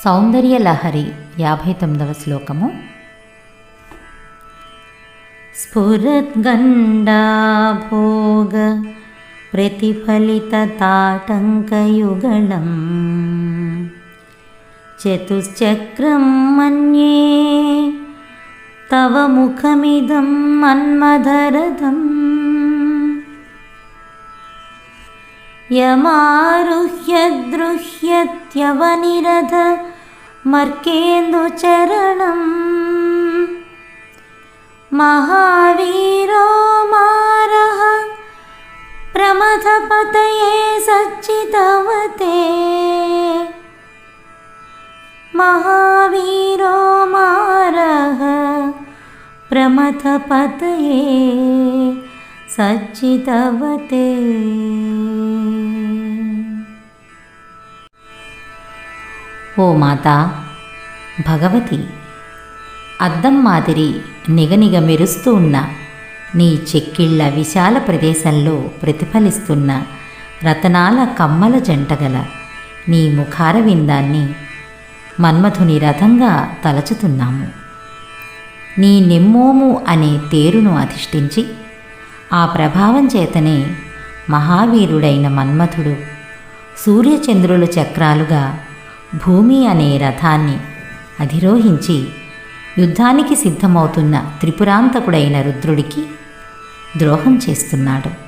సౌందర్యలహరి 59వ శ్లోకము. స్ఫురద్గండాభోగ ప్రతిఫలితతాటంకయుగళం చతుశ్చక్రం మన్యే తవ ముఖమిదం మన్మథరథం యమారుహ్య దృహ్యత్యవనిరథ మర్కేందుచరణం మహావీరో మారః ప్రమథపతయే సచ్చితవతే మహావీరో మారః ప్రమథపతయే సచ్చితవతే. ఓ మాతా భగవతి, అద్దం మాదిరి నిగనిగ మెరుస్తూ ఉన్న నీ చెక్కిళ్ల విశాల ప్రదేశంలో ప్రతిఫలిస్తున్న రతనాల కమ్మల జంటగల నీ ముఖార విందాన్ని మన్మథుని రథంగా తలచుతున్నాము. నీ నెమ్మోము అనే తేరును అధిష్ఠించి ఆ ప్రభావం చేతనే మహావీరుడైన మన్మథుడు సూర్యచంద్రుల చక్రాలుగా భూమి అనే రథాన్ని అధిరోహించి యుద్ధానికి సిద్ధమవుతున్న త్రిపురాంతకుడైన రుద్రుడికి ద్రోహం చేస్తున్నాడు.